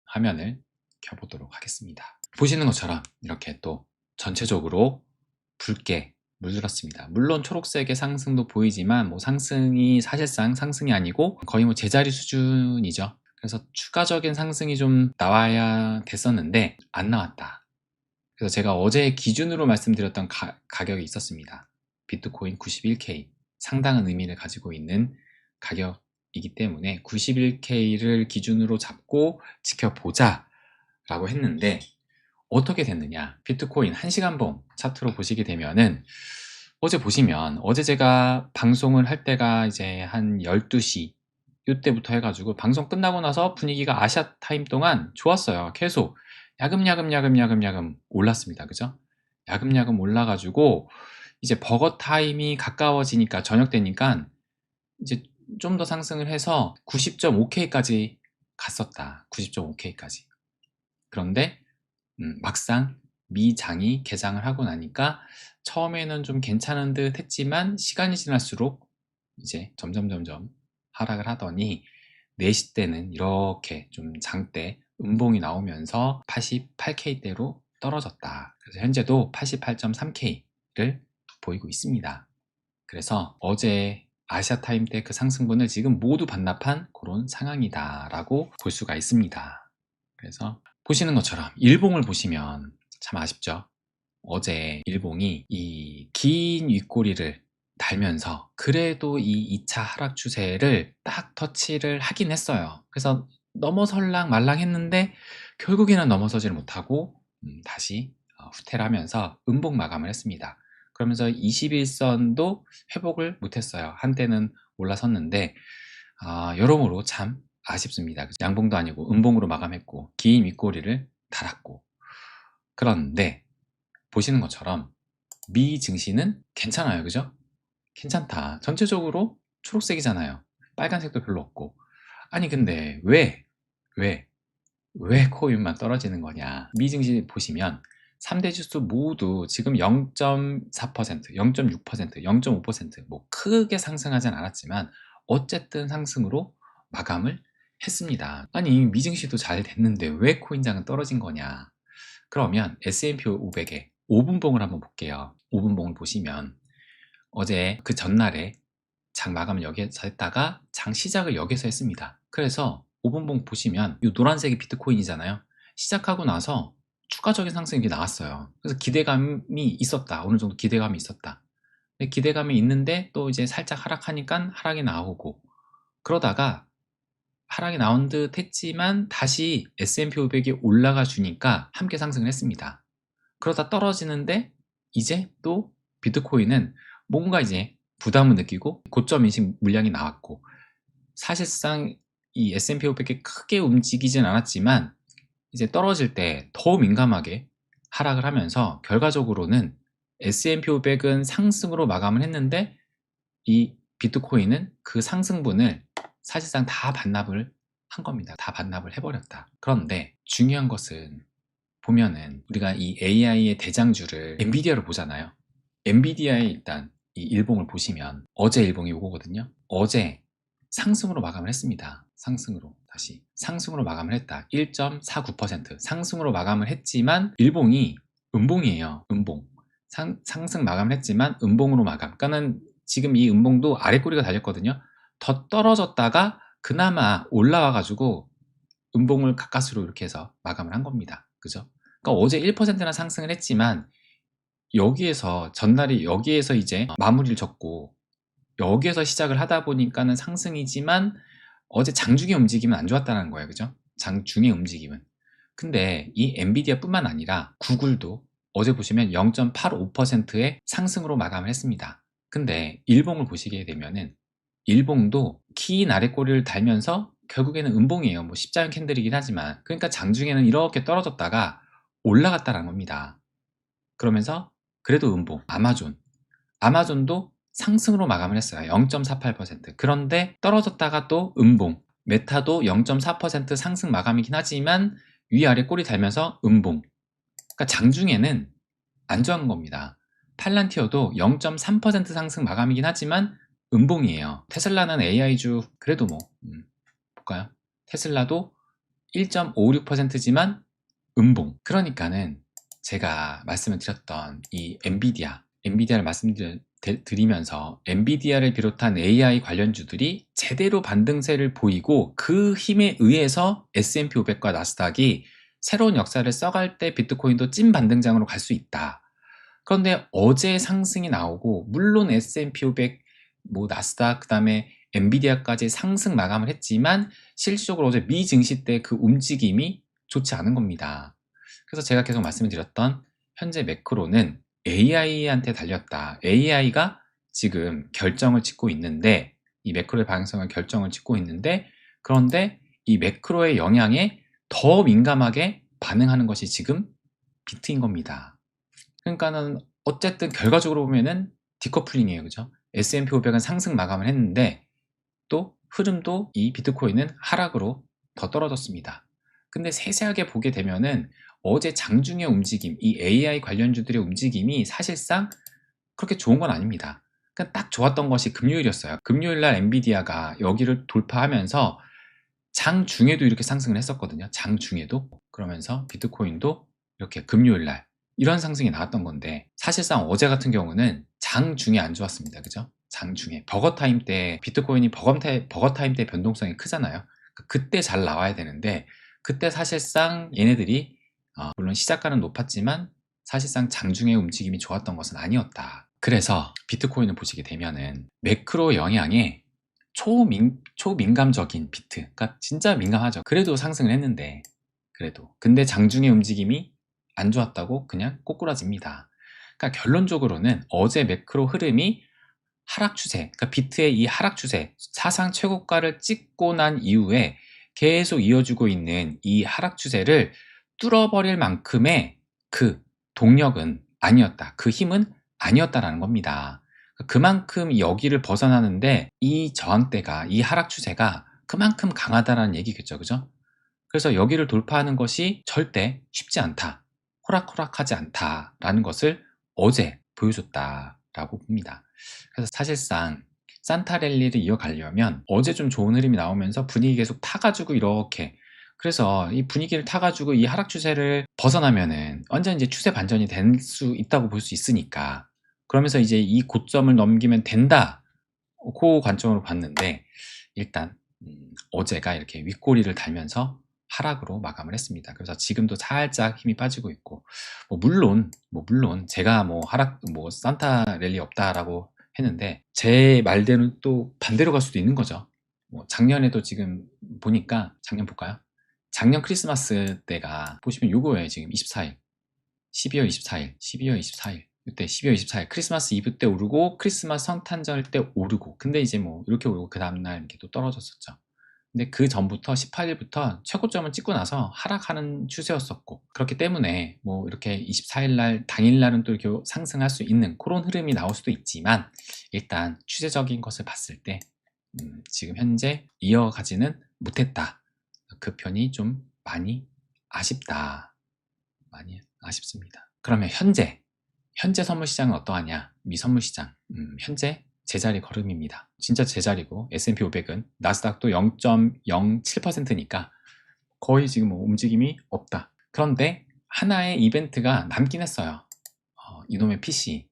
화면을 켜보도록 하겠습니다. 보시는 것처럼 이렇게 또 전체적으로 붉게 물들었습니다. 물론 초록색의 상승도 보이지만 뭐 상승이 사실상 상승이 아니고 거의 뭐 제자리 수준이죠. 그래서 추가적인 상승이 좀 나와야 됐었는데 안 나왔다. 그래서 제가 어제 기준으로 말씀드렸던 가격이 있었습니다. 비트코인 91K 상당한 의미를 가지고 있는 가격이기 때문에 91K를 기준으로 잡고 지켜보자 라고 했는데 어떻게 됐느냐, 비트코인 1시간봉 차트로 보시게 되면은 어제 보시면, 어제 제가 방송을 할 때가 이제 한 12시 이때부터 해가지고 방송 끝나고 나서 분위기가 아시아 타임 동안 좋았어요. 계속 야금야금 올랐습니다. 그죠? 야금야금 올라가지고 이제 버거 타임이 가까워지니까, 저녁 되니까 이제 좀 더 상승을 해서 90.5K까지 갔었다. 90.5K까지. 그런데 막상 미장이 개장을 하고 나니까 처음에는 좀 괜찮은 듯 했지만 시간이 지날수록 이제 점점 하락을 하더니 4시 때는 이렇게 좀 장대 음봉이 나오면서 88K대로 떨어졌다. 그래서 현재도 88.3K를 보이고 있습니다. 그래서 어제 아시아 타임 때 그 상승분을 지금 모두 반납한 그런 상황이다 라고 볼 수가 있습니다. 그래서 보시는 것처럼 일봉을 보시면 참 아쉽죠. 어제 일봉이 이 긴 윗꼬리를 달면서 그래도 이 2차 하락 추세를 딱 터치를 하긴 했어요. 그래서 넘어설랑 말랑 했는데 결국에는 넘어서지를 못하고 다시 후퇴를 하면서 음봉 마감을 했습니다. 그러면서 21선도 회복을 못했어요. 한때는 올라섰는데 여러모로 참 아쉽습니다. 양봉도 아니고 음봉으로 마감했고 긴 윗꼬리를 달았고. 그런데 보시는 것처럼 미 증시는 괜찮아요. 그죠? 괜찮다. 전체적으로 초록색이잖아요. 빨간색도 별로 없고. 아니 근데 왜 코인만 떨어지는 거냐. 미 증시 보시면 3대 지수 모두 지금 0.4%, 0.6%, 0.5%뭐 크게 상승하진 않았지만 어쨌든 상승으로 마감을 했습니다. 아니 미증시도 잘 됐는데 왜 코인장은 떨어진 거냐. 그러면 S&P 500의 5분봉을 한번 볼게요. 5분봉을 보시면 어제 그 전날에 장 마감을 여기서 했다가 장 시작을 여기서 했습니다. 그래서 5분봉 보시면 이 노란색이 비트코인이잖아요. 시작하고 나서 추가적인 상승이 나왔어요. 그래서 기대감이 있었다. 어느 정도 기대감이 있었다. 근데 기대감이 있는데 또 이제 살짝 하락하니까 하락이 나오고, 그러다가 하락이 나온 듯 했지만 다시 S&P 500이 올라가 주니까 함께 상승을 했습니다. 그러다 떨어지는데 이제 또 비트코인은 뭔가 이제 부담을 느끼고 고점 인식 물량이 나왔고, 사실상 이 S&P 500이 크게 움직이진 않았지만 이제 떨어질 때 더 민감하게 하락을 하면서 결과적으로는 S&P 500은 상승으로 마감을 했는데 이 비트코인은 그 상승분을 사실상 다 반납을 한 겁니다. 다 반납을 해버렸다. 그런데 중요한 것은 보면은 우리가 이 AI의 대장주를 엔비디아로 보잖아요. 엔비디아의 일단 이 일봉을 보시면 어제 일봉이 이거거든요. 어제 상승으로 마감을 했습니다. 상승으로 다시 상승으로 마감을 했다. 1.49% 상승으로 마감을 했지만 일봉이 음봉이에요. 음봉. 상승 마감을 했지만 음봉으로 마감. 그러니까는 지금 이 음봉도 아래 꼬리가 달렸거든요. 더 떨어졌다가 그나마 올라와 가지고 음봉을 가까스로 이렇게 해서 마감을 한 겁니다. 그죠? 그러니까 어제 1%나 상승을 했지만 여기에서 전날이 여기에서 이제 마무리를 졌고 여기에서 시작을 하다 보니까는 상승이지만 어제 장중의 움직임은 안 좋았다는 거예요. 그죠? 장중의 움직임은. 근데 이 엔비디아 뿐만 아니라 구글도 어제 보시면 0.85%의 상승으로 마감을 했습니다. 근데 일봉을 보시게 되면은 일봉도 긴 아래 꼬리를 달면서 결국에는 음봉이에요. 뭐 십자형 캔들이긴 하지만, 그러니까 장중에는 이렇게 떨어졌다가 올라갔다는 겁니다. 그러면서 그래도 음봉. 아마존도 상승으로 마감을 했어요. 0.48%. 그런데 떨어졌다가 또 음봉. 메타도 0.4% 상승 마감이긴 하지만 위아래 꼬리 달면서 음봉. 그러니까 장중에는 안 좋은 겁니다. 팔란티어도 0.3% 상승 마감이긴 하지만 음봉이에요. 테슬라는 AI주 그래도 뭐 볼까요? 테슬라도 1.56%지만 음봉. 그러니까는 제가 말씀을 드렸던 이 엔비디아를 말씀드리면서 엔비디아를 비롯한 AI 관련주들이 제대로 반등세를 보이고 그 힘에 의해서 S&P 500과 나스닥이 새로운 역사를 써갈 때 비트코인도 찐 반등장으로 갈 수 있다. 그런데 어제 상승이 나오고 물론 S&P 500, 나스닥, 그 다음에 엔비디아까지 상승 마감을 했지만 실질적으로 어제 미 증시 때 그 움직임이 좋지 않은 겁니다. 그래서 제가 계속 말씀을 드렸던 현재 매크로는 AI한테 달렸다. AI가 지금 결정을 짓고 있는데 이 매크로의 방향성을 결정을 짓고 있는데 그런데 이 매크로의 영향에 더 민감하게 반응하는 것이 지금 비트인 겁니다. 그러니까는 어쨌든 결과적으로 보면은 디커플링이에요. 그죠? S&P 500은 상승 마감을 했는데 또 흐름도 이 비트코인은 하락으로 더 떨어졌습니다. 근데 세세하게 보게 되면은 어제 장중의 움직임, 이 AI 관련주들의 움직임이 사실상 그렇게 좋은 건 아닙니다. 그러니까 딱 좋았던 것이 금요일이었어요. 금요일 날 엔비디아가 여기를 돌파하면서 장중에도 이렇게 상승을 했었거든요. 장중에도. 그러면서 비트코인도 이렇게 금요일 날 이런 상승이 나왔던 건데 사실상 어제 같은 경우는 장중에 안 좋았습니다. 그죠? 장중에 버거타임 때 비트코인이 버거타임 때 변동성이 크잖아요. 그때 잘 나와야 되는데 그때 사실상 얘네들이 물론 시작가는 높았지만 사실상 장중에 움직임이 좋았던 것은 아니었다. 그래서 비트코인을 보시게 되면은 매크로 영향에 초민감적인 비트, 그러니까 진짜 민감하죠. 그래도 상승을 했는데 근데 장중의 움직임이 안 좋았다고 그냥 꼬꾸라집니다. 그러니까 결론적으로는 어제 매크로 흐름이 하락 추세, 그러니까 비트의 이 하락 추세, 사상 최고가를 찍고 난 이후에 계속 이어지고 있는 이 하락 추세를 뚫어버릴 만큼의 그 동력은 아니었다. 그 힘은 아니었다라는 겁니다. 그만큼 여기를 벗어나는데 이 저항대가, 이 하락 추세가 그만큼 강하다라는 얘기겠죠. 그죠? 그래서 여기를 돌파하는 것이 절대 쉽지 않다. 호락호락하지 않다라는 것을 어제 보여줬다라고 봅니다. 그래서 사실상 산타랠리를 이어가려면 어제 좀 좋은 흐름이 나오면서 분위기 계속 타가지고 이렇게 그래서 이 분위기를 타가지고 이 하락 추세를 벗어나면은 완전 이제 추세 반전이 될 수 있다고 볼 수 있으니까 그러면서 이제 이 고점을 넘기면 된다. 그 관점으로 봤는데 일단 어제가 이렇게 윗꼬리를 달면서 하락으로 마감을 했습니다. 그래서 지금도 살짝 힘이 빠지고 있고 물론 제가 산타 랠리 없다라고 했는데 제 말대로 또 반대로 갈 수도 있는 거죠. 작년에도 지금 보니까 작년 볼까요? 작년 크리스마스 때가 보시면 요거예요. 지금 24일 12월 24일 이때 12월 24일 크리스마스 이브 때 오르고 크리스마스 성탄절 때 오르고 근데 이제 이렇게 오르고 그 다음날 이렇게 또 떨어졌었죠. 근데 그 전부터 18일부터 최고점을 찍고 나서 하락하는 추세였었고 그렇기 때문에 이렇게 24일 날 당일날은 또 이렇게 상승할 수 있는 그런 흐름이 나올 수도 있지만 일단 추세적인 것을 봤을 때 지금 현재 이어가지는 못했다. 그 편이 좀 많이 아쉽다. 많이 아쉽습니다. 그러면 현재 선물 시장은 어떠하냐? 미 선물 시장 현재 제자리 걸음입니다. 진짜 제자리고 S&P 500은 나스닥도 0.07%니까 거의 지금 움직임이 없다. 그런데 하나의 이벤트가 남긴 했어요. 이놈의 PC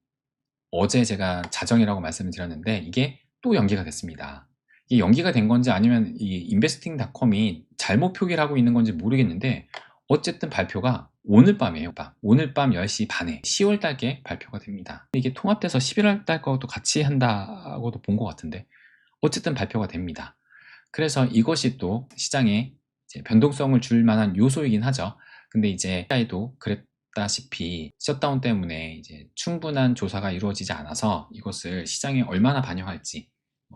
어제 제가 자정이라고 말씀을 드렸는데 이게 또 연기가 됐습니다. 이게 연기가 된 건지 아니면 이 인베스팅닷컴이 잘못 표기를 하고 있는 건지 모르겠는데 어쨌든 발표가 오늘 밤이에요. 오늘 밤 10시 반에 10월 달께 발표가 됩니다. 이게 통합돼서 11월 달 것도 같이 한다고도 본 것 같은데 어쨌든 발표가 됩니다. 그래서 이것이 또 시장에 이제 변동성을 줄 만한 요소이긴 하죠. 근데 이제 CPI도 그랬다시피 셧다운 때문에 이제 충분한 조사가 이루어지지 않아서 이것을 시장에 얼마나 반영할지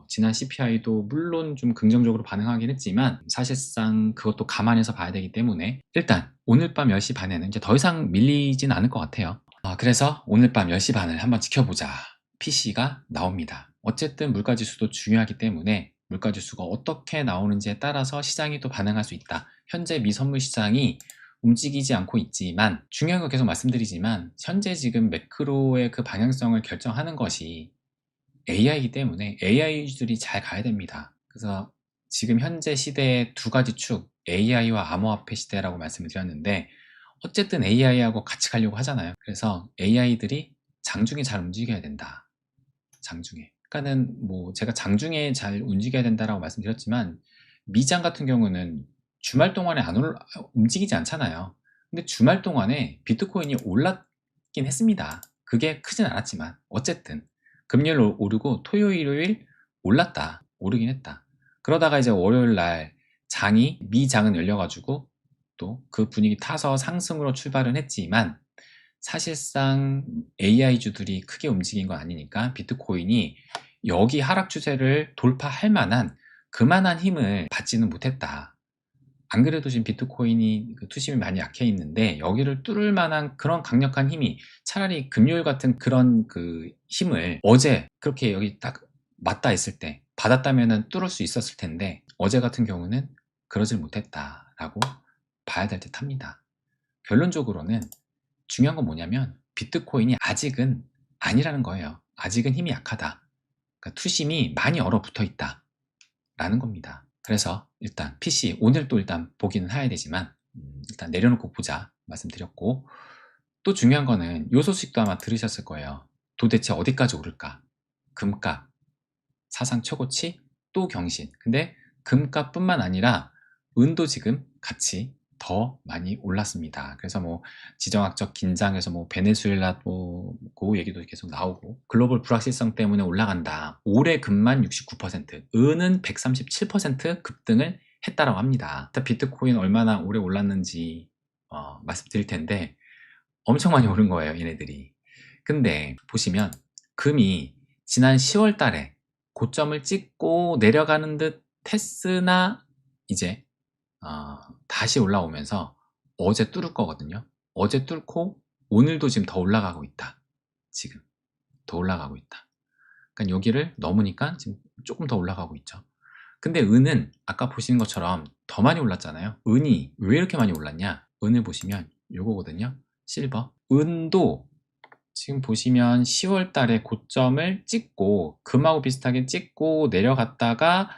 지난 CPI도 물론 좀 긍정적으로 반응하긴 했지만 사실상 그것도 감안해서 봐야 되기 때문에 일단 오늘 밤 10시 반에는 이제 더 이상 밀리진 않을 것 같아요. 그래서 오늘 밤 10시 반을 한번 지켜보자. PC가 나옵니다. 어쨌든 물가지수도 중요하기 때문에 물가지수가 어떻게 나오는지에 따라서 시장이 또 반응할 수 있다. 현재 미선물 시장이 움직이지 않고 있지만 중요한 거 계속 말씀드리지만 현재 지금 매크로의 그 방향성을 결정하는 것이 AI이기 때문에 AI들이 잘 가야 됩니다. 그래서 지금 현재 시대의 두 가지 축, AI와 암호화폐 시대라고 말씀을 드렸는데 어쨌든 AI하고 같이 가려고 하잖아요. 그래서 AI들이 장중에 잘 움직여야 된다. 장중에. 그러니까는 뭐 제가 장중에 잘 움직여야 된다라고 말씀드렸지만 미장 같은 경우는 주말 동안에 안 움직이지 않잖아요. 근데 주말 동안에 비트코인이 올랐긴 했습니다. 그게 크진 않았지만 어쨌든 금요일 오르고 토요일 일요일 올랐다. 오르긴 했다. 그러다가 이제 월요일 날 장이 미장은 열려가지고 또 그 분위기 타서 상승으로 출발은 했지만 사실상 AI주들이 크게 움직인 건 아니니까 비트코인이 여기 하락 추세를 돌파할 만한 그만한 힘을 받지는 못했다. 안 그래도 지금 비트코인이 그 투심이 많이 약해 있는데 여기를 뚫을 만한 그런 강력한 힘이 차라리 금요일 같은 그런 그 힘을 어제 그렇게 여기 딱 맞닿아 있을 때 받았다면은 뚫을 수 있었을 텐데 어제 같은 경우는 그러질 못했다라고 봐야 될 듯 합니다. 결론적으로는 중요한 건 뭐냐면 비트코인이 아직은 아니라는 거예요. 아직은 힘이 약하다. 그러니까 투심이 많이 얼어붙어 있다 라는 겁니다. 그래서 일단 PC 오늘 또 일단 보기는 해야 되지만 일단 내려놓고 보자 말씀드렸고, 또 중요한 거는 요 소식도 아마 들으셨을 거예요. 도대체 어디까지 오를까? 금값 사상 최고치 또 경신. 근데 금값뿐만 아니라 은도 지금 같이 더 많이 올랐습니다. 그래서 뭐 지정학적 긴장에서 뭐 베네수엘라 그 얘기도 계속 나오고 글로벌 불확실성 때문에 올라간다. 올해 금만 69%, 은은 137% 급등을 했다라고 합니다. 비트코인 얼마나 오래 올랐는지 말씀드릴 텐데 엄청 많이 오른 거예요, 얘네들이. 근데 보시면 금이 지난 10월 달에 고점을 찍고 내려가는 듯 했으나 이제 다시 올라오면서 어제 뚫을 거거든요. 어제 뚫고 오늘도 지금 더 올라가고 있다. 지금 더 올라가고 있다. 그러니까 여기를 넘으니까 지금 조금 더 올라가고 있죠. 근데 은은 아까 보시는 것처럼 더 많이 올랐잖아요. 은이 왜 이렇게 많이 올랐냐? 은을 보시면 요거거든요. 실버. 은도 지금 보시면 10월 달에 고점을 찍고 금하고 비슷하게 찍고 내려갔다가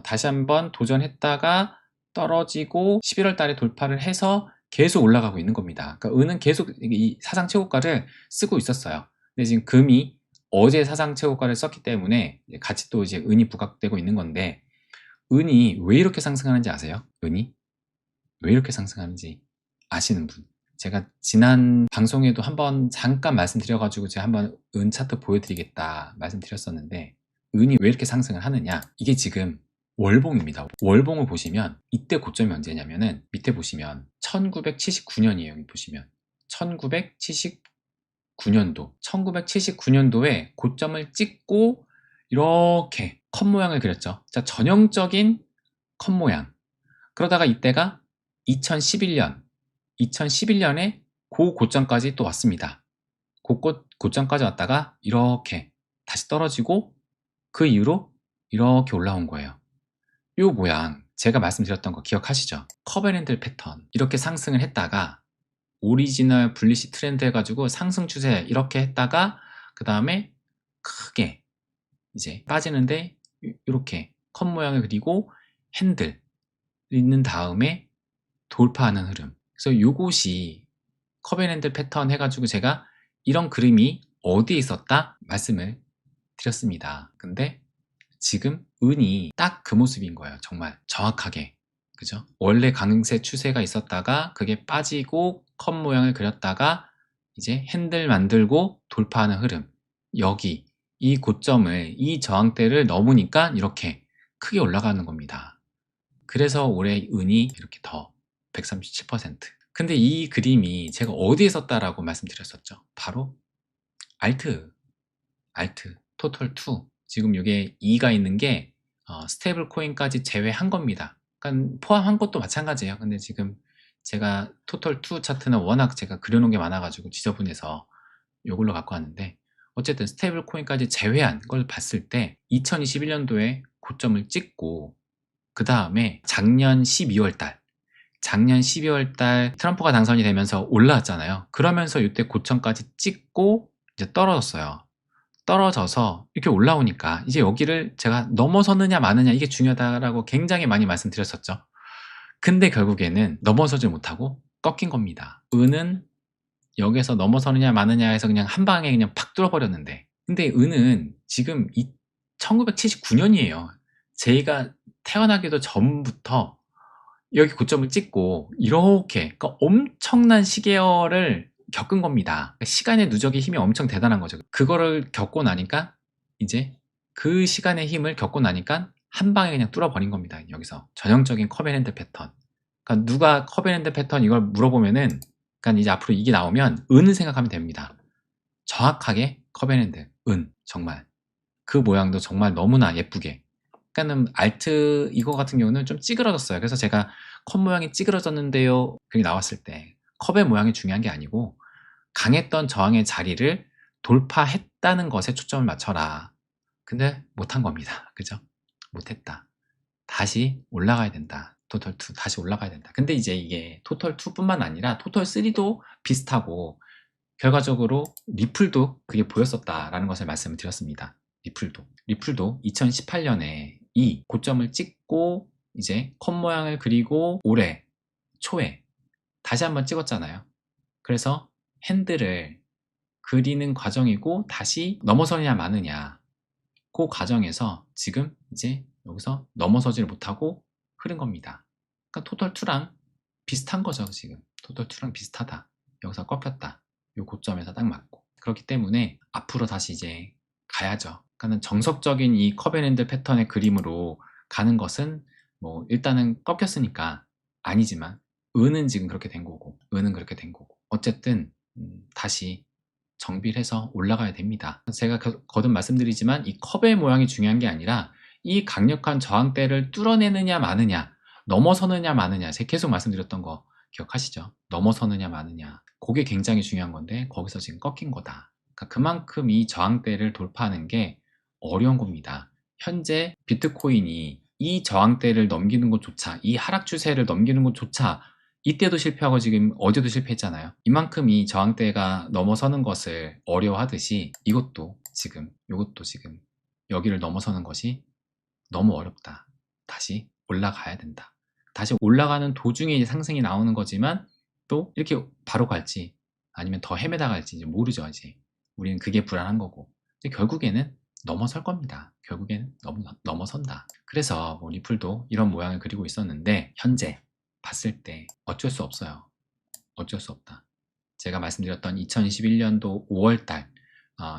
다시 한번 도전했다가 떨어지고 11월 달에 돌파를 해서 계속 올라가고 있는 겁니다. 그러니까 은은 계속 이 사상 최고가를 쓰고 있었어요. 근데 지금 금이 어제 사상 최고가를 썼기 때문에 같이 또 이제 은이 부각되고 있는 건데, 은이 왜 이렇게 상승하는지 아세요? 은이 왜 이렇게 상승하는지 아시는 분? 제가 지난 방송에도 한번 잠깐 말씀드려가지고 제가 한번 은 차트 보여드리겠다 말씀드렸었는데, 은이 왜 이렇게 상승을 하느냐? 이게 지금 월봉입니다. 월봉을 보시면 이때 고점이 언제냐면은 밑에 보시면 1979년이에요. 여기 보시면 1979년도 1979년도에 고점을 찍고 이렇게 컵 모양을 그렸죠. 자, 전형적인 컵 모양. 그러다가 이때가 2011년에 그 고점까지 또 왔습니다. 고점까지 왔다가 이렇게 다시 떨어지고 그 이후로 이렇게 올라온 거예요. 요 모양 제가 말씀드렸던 거 기억하시죠? 커버랜드 패턴 이렇게 상승을 했다가 오리지널 불리시 트렌드 해가지고 상승 추세 이렇게 했다가 그 다음에 크게 이제 빠지는데 이렇게 컵 모양을 그리고 핸들 있는 다음에 돌파하는 흐름. 그래서 요것이 커버랜드 패턴 해가지고 제가 이런 그림이 어디에 있었다 말씀을 드렸습니다. 근데 지금 은이 딱 그 모습인 거예요. 정말 정확하게. 그죠? 원래 강세 추세가 있었다가 그게 빠지고 컵 모양을 그렸다가 이제 핸들 만들고 돌파하는 흐름. 여기 이 고점을 이 저항대를 넘으니까 이렇게 크게 올라가는 겁니다. 그래서 올해 은이 이렇게 더 137%. 근데 이 그림이 제가 어디에 썼다라고 말씀드렸었죠? 바로 알트 토털2. 지금 이게 2가 있는 게 스테이블 코인까지 제외한 겁니다. 그러니까 포함한 것도 마찬가지예요. 근데 지금 제가 토털2 차트는 워낙 제가 그려놓은 게 많아가지고 지저분해서 이걸로 갖고 왔는데, 어쨌든 스테이블 코인까지 제외한 걸 봤을 때 2021년도에 고점을 찍고 그 다음에 작년 12월 달 트럼프가 당선이 되면서 올라왔잖아요. 그러면서 이때 고점까지 찍고 이제 떨어졌어요. 떨어져서 이렇게 올라오니까 이제 여기를 제가 넘어서느냐 마느냐 이게 중요하다라고 굉장히 많이 말씀드렸었죠. 근데 결국에는 넘어서질 못하고 꺾인 겁니다. 은은 여기서 넘어서느냐 마느냐 해서 그냥 한 방에 그냥 팍 뚫어버렸는데, 근데 은은 지금 1979년이에요. 제가 태어나기도 전부터 여기 고점을 찍고 이렇게, 그러니까 엄청난 시계열을 겪은 겁니다. 시간의 누적의 힘이 엄청 대단한 거죠. 그거를 겪고 나니까, 이제 그 시간의 힘을 겪고 나니까 한 방에 그냥 뚫어버린 겁니다. 여기서 전형적인 커벤앤트 패턴. 그러니까 누가 커벤앤트 패턴 이걸 물어보면은, 그러니까 이제 앞으로 이게 나오면 은을 생각하면 됩니다. 정확하게 커벤앤트, 은, 정말 그 모양도 정말 너무나 예쁘게. 그러니까는 알트 이거 같은 경우는 좀 찌그러졌어요. 그래서 제가 컵 모양이 찌그러졌는데요, 그게 나왔을 때 컵의 모양이 중요한 게 아니고 강했던 저항의 자리를 돌파했다는 것에 초점을 맞춰라. 근데 못한 겁니다. 그죠? 못했다. 다시 올라가야 된다. 토털2 다시 올라가야 된다. 근데 이제 이게 토털2뿐만 아니라 토털3도 비슷하고, 결과적으로 리플도 그게 보였었다라는 것을 말씀을 드렸습니다. 리플도 2018년에 이 고점을 찍고 이제 컵 모양을 그리고 올해 초에 다시 한번 찍었잖아요. 그래서 핸들을 그리는 과정이고, 다시 넘어서느냐 마느냐 그 과정에서 지금 이제 여기서 넘어서지를 못하고 흐른 겁니다. 그러니까 토털2랑 비슷한 거죠. 지금 토털2랑 비슷하다. 여기서 꺾였다. 요 고점에서 딱 맞고. 그렇기 때문에 앞으로 다시 이제 가야죠. 그러니까 정석적인 이 커벤앤드 패턴의 그림으로 가는 것은, 뭐 일단은 꺾였으니까 아니지만, 은은 지금 그렇게 된 거고, 은은 그렇게 된 거고, 어쨌든 다시 정비를 해서 올라가야 됩니다. 제가 거듭 말씀드리지만 이 컵의 모양이 중요한 게 아니라 이 강력한 저항대를 뚫어내느냐 마느냐, 넘어서느냐 마느냐, 제가 계속 말씀드렸던 거 기억하시죠? 넘어서느냐 마느냐, 그게 굉장히 중요한 건데 거기서 지금 꺾인 거다. 그러니까 그만큼 이 저항대를 돌파하는 게 어려운 겁니다. 현재 비트코인이 이 저항대를 넘기는 것조차, 이 하락 추세를 넘기는 것조차 이때도 실패하고 지금 어제도 실패했잖아요. 이만큼 이 저항대가 넘어서는 것을 어려워하듯이 이것도 지금, 이것도 지금 여기를 넘어서는 것이 너무 어렵다. 다시 올라가야 된다. 다시 올라가는 도중에 이제 상승이 나오는 거지만, 또 이렇게 바로 갈지 아니면 더 헤매다 갈지 이제 모르죠. 이제 우리는 그게 불안한 거고, 근데 결국에는 넘어설 겁니다. 결국에는 넘어선다. 그래서 뭐 리플도 이런 모양을 그리고 있었는데, 현재 봤을 때 어쩔 수 없어요. 어쩔 수 없다. 제가 말씀드렸던 2021년도 5월달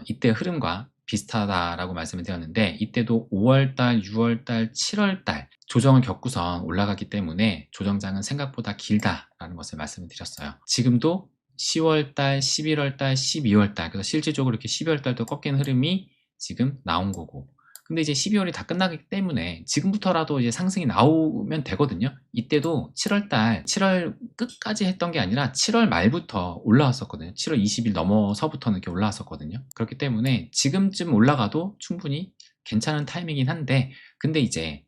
이때 흐름과 비슷하다라고 말씀을 드렸는데, 이때도 5월달, 6월달, 7월달 조정을 겪고선 올라가기 때문에 조정장은 생각보다 길다라는 것을 말씀을 드렸어요. 지금도 10월달, 11월달, 12월달, 그래서 실질적으로 이렇게 12월달도 꺾인 흐름이 지금 나온 거고, 근데 이제 12월이 다 끝나기 때문에 지금부터라도 이제 상승이 나오면 되거든요. 이때도 7월달, 7월 끝까지 했던 게 아니라 7월 말부터 올라왔었거든요. 7월 20일 넘어서부터는 이렇게 올라왔었거든요. 그렇기 때문에 지금쯤 올라가도 충분히 괜찮은 타이밍이긴 한데, 근데 이제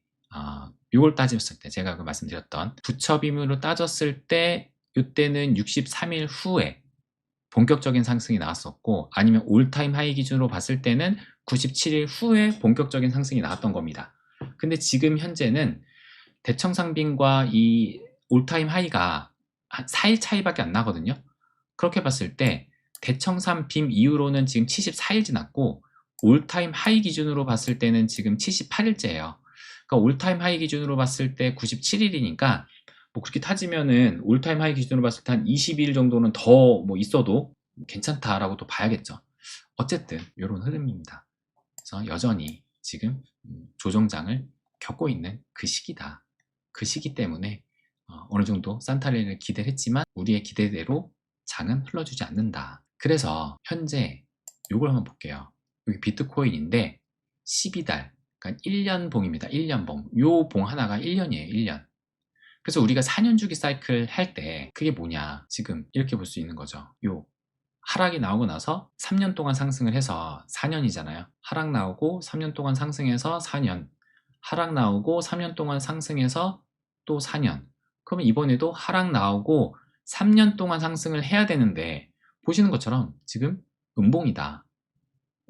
요걸 따졌을 때, 제가 그 말씀드렸던 부처빔으로 따졌을 때 이때는 63일 후에 본격적인 상승이 나왔었고, 아니면 올타임 하이 기준으로 봤을 때는 97일 후에 본격적인 상승이 나왔던 겁니다. 근데 지금 현재는 대청상빈과 이 올타임 하이가 한 4일 차이밖에 안 나거든요. 그렇게 봤을 때 대청산 빔 이후로는 지금 74일 지났고, 올타임 하이 기준으로 봤을 때는 지금 78일째예요. 그러니까 올타임 하이 기준으로 봤을 때 97일이니까 뭐 그렇게 타지면은 올타임 하이 기준으로 봤을 때 한 20일 정도는 더 뭐 있어도 괜찮다라고 또 봐야겠죠. 어쨌든 이런 흐름입니다. 그래서 여전히 지금 조정장을 겪고 있는 그 시기다. 그 시기 때문에 어느 정도 산타레를 기대를 했지만 우리의 기대대로 장은 흘러주지 않는다. 그래서 현재 이걸 한번 볼게요. 여기 비트코인인데 12달, 그러니까 1년 봉입니다. 1년 봉. 요 봉 하나가 1년이에요. 1년. 그래서 우리가 4년 주기 사이클 할 때 그게 뭐냐, 지금 이렇게 볼 수 있는 거죠. 요 하락이 나오고 나서 3년 동안 상승을 해서 4년이잖아요. 하락 나오고 3년 동안 상승해서 4년, 하락 나오고 3년 동안 상승해서 또 4년. 그러면 이번에도 하락 나오고 3년 동안 상승을 해야 되는데, 보시는 것처럼 지금 음봉이다.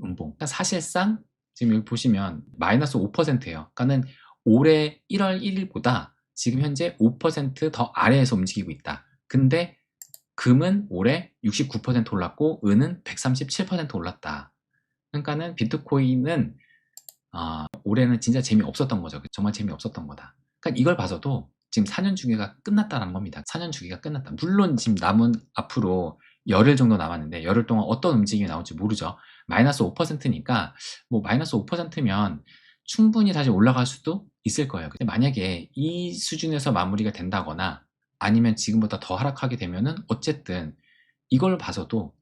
음봉. 그러니까 사실상 지금 여기 보시면 마이너스 5%예요. 그러니까는 올해 1월 1일보다 지금 현재 5%더 아래에서 움직이고 있다. 근데 금은 올해 69% 올랐고 은은 137% 올랐다. 그러니까는 비트코인은 올해는 진짜 재미없었던 거죠. 정말 재미없었던 거다. 그러니까 이걸 봐서도 지금 4년 주기가 끝났다는 겁니다. 4년 주기가 끝났다. 물론 지금 남은 앞으로 열흘 정도 남았는데 열흘 동안 어떤 움직임이 나올지 모르죠. 마이너스 5%니까 뭐 마이너스 5%면 충분히 다시 올라갈 수도 있을 거예요. 근데 만약에 이 수준에서 마무리가 된다거나 아니면 지금보다 더 하락하게 되면은 어쨌든 이걸 봐서도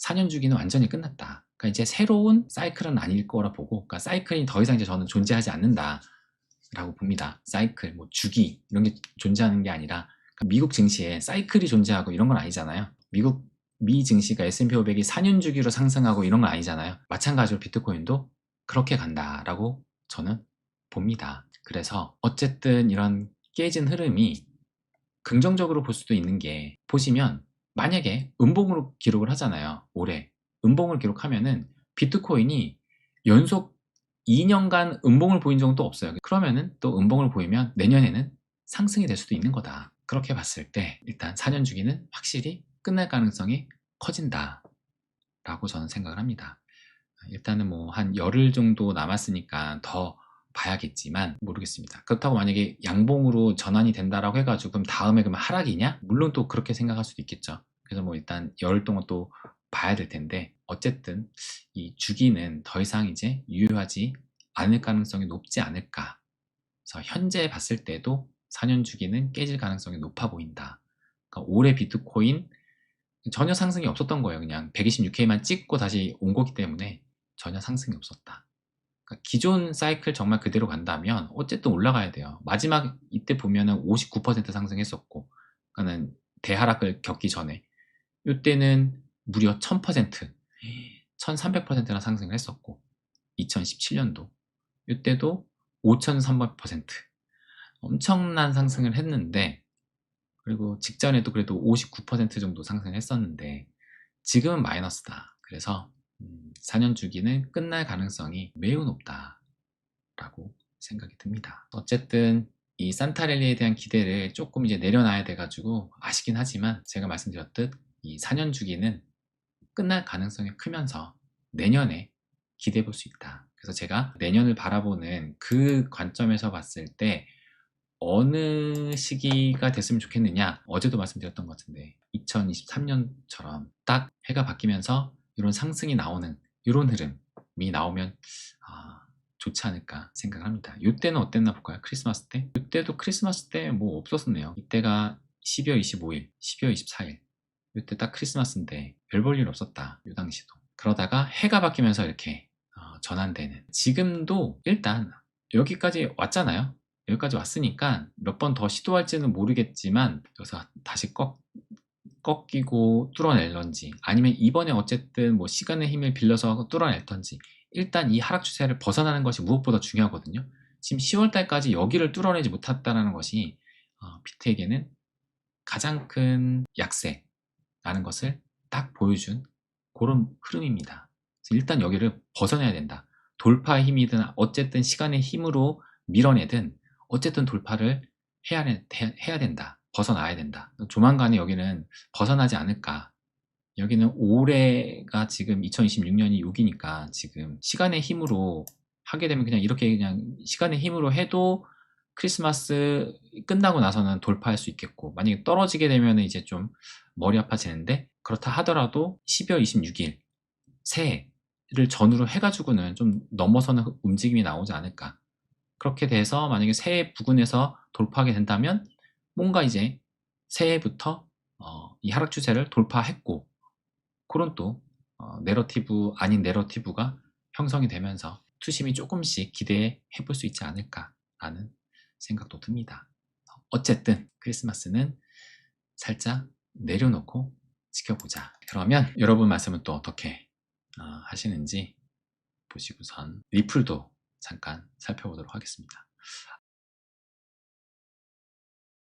4년 주기는 완전히 끝났다. 그러니까 이제 새로운 사이클은 아닐 거라 보고, 그러니까 사이클이 더 이상 이제 저는 존재하지 않는다라고 봅니다. 사이클, 뭐 주기 이런 게 존재하는 게 아니라 그러니까 미국 증시에 사이클이 존재하고 이런 건 아니잖아요. 미 증시가 S&P 500이 4년 주기로 상승하고 이런 건 아니잖아요. 마찬가지로 비트코인도 그렇게 간다라고 저는 봅니다. 그래서 어쨌든 이런 깨진 흐름이 긍정적으로 볼 수도 있는 게, 보시면 만약에 음봉으로 기록을 하잖아요. 올해 음봉을 기록하면은 비트코인이 연속 2년간 음봉을 보인 적도 없어요. 그러면은 또 음봉을 보이면 내년에는 상승이 될 수도 있는 거다. 그렇게 봤을 때 일단 4년 주기는 확실히 끝날 가능성이 커진다 라고 저는 생각을 합니다. 일단은 뭐 한 열흘 정도 남았으니까 더 봐야겠지만 모르겠습니다. 그렇다고 만약에 양봉으로 전환이 된다라고 해가지고 그럼 다음에 그러면 하락이냐? 물론 또 그렇게 생각할 수도 있겠죠. 그래서 뭐 일단 열흘 동안 또 봐야 될 텐데, 어쨌든 이 주기는 더 이상 이제 유효하지 않을 가능성이 높지 않을까. 그래서 현재 봤을 때도 4년 주기는 깨질 가능성이 높아 보인다. 그러니까 올해 비트코인 전혀 상승이 없었던 거예요. 그냥 126K만 찍고 다시 온 거기 때문에 전혀 상승이 없었다. 그러니까 기존 사이클 정말 그대로 간다면 어쨌든 올라가야 돼요. 마지막 이때 보면은 59% 상승했었고, 그러니까는 대하락을 겪기 전에 이때는 무려 1000%, 1300%나 상승을 했었고, 2017년도 이때도 5300% 엄청난 상승을 했는데, 그리고 직전에도 그래도 59% 정도 상승했었는데 지금은 마이너스다. 그래서 4년 주기는 끝날 가능성이 매우 높다라고 생각이 듭니다. 어쨌든 이 산타랠리에 대한 기대를 조금 이제 내려놔야 돼가지고 아쉽긴 하지만, 제가 말씀드렸듯 이 4년 주기는 끝날 가능성이 크면서 내년에 기대해 볼 수 있다. 그래서 제가 내년을 바라보는 그 관점에서 봤을 때 어느 시기가 됐으면 좋겠느냐, 어제도 말씀드렸던 것 같은데 2023년처럼 딱 해가 바뀌면서 이런 상승이 나오는 이런 흐름이 나오면 좋지 않을까 생각을 합니다. 이때는 어땠나 볼까요? 크리스마스 때? 이때도 크리스마스 때 뭐 없었네요. 이때가 12월 25일, 12월 24일 이때 딱 크리스마스인데 별 볼 일 없었다. 이 당시도. 그러다가 해가 바뀌면서 이렇게 전환되는, 지금도 일단 여기까지 왔잖아요. 여기까지 왔으니까 몇 번 더 시도할지는 모르겠지만 여기서 다시 꺾이고 뚫어낼런지, 아니면 이번에 어쨌든 뭐 시간의 힘을 빌려서 뚫어낼던지, 일단 이 하락 추세를 벗어나는 것이 무엇보다 중요하거든요. 지금 10월 달까지 여기를 뚫어내지 못했다는 것이 비트에게는 가장 큰 약세라는 것을 딱 보여준 그런 흐름입니다. 그래서 일단 여기를 벗어내야 된다. 돌파의 힘이든 어쨌든 시간의 힘으로 밀어내든 어쨌든 돌파를 해야 된다. 벗어나야 된다. 조만간에 여기는 벗어나지 않을까. 여기는 올해가 지금 2026년이 6이니까 지금 시간의 힘으로 하게 되면 그냥 이렇게 그냥 시간의 힘으로 해도 크리스마스 끝나고 나서는 돌파할 수 있겠고, 만약에 떨어지게 되면 이제 좀 머리 아파지는데, 그렇다 하더라도 12월 26일 새해를 전후로 해가지고는 좀 넘어서는 움직임이 나오지 않을까. 그렇게 돼서 만약에 새해 부근에서 돌파하게 된다면 뭔가 이제 새해부터 이 하락 추세를 돌파했고, 그런 또 내러티브 아닌 내러티브가 형성이 되면서 투심이 조금씩 기대해 볼 수 있지 않을까라는 생각도 듭니다. 어쨌든 크리스마스는 살짝 내려놓고 지켜보자. 그러면 여러분 말씀은 또 어떻게 하시는지 보시고선 리플도 잠깐 살펴보도록 하겠습니다.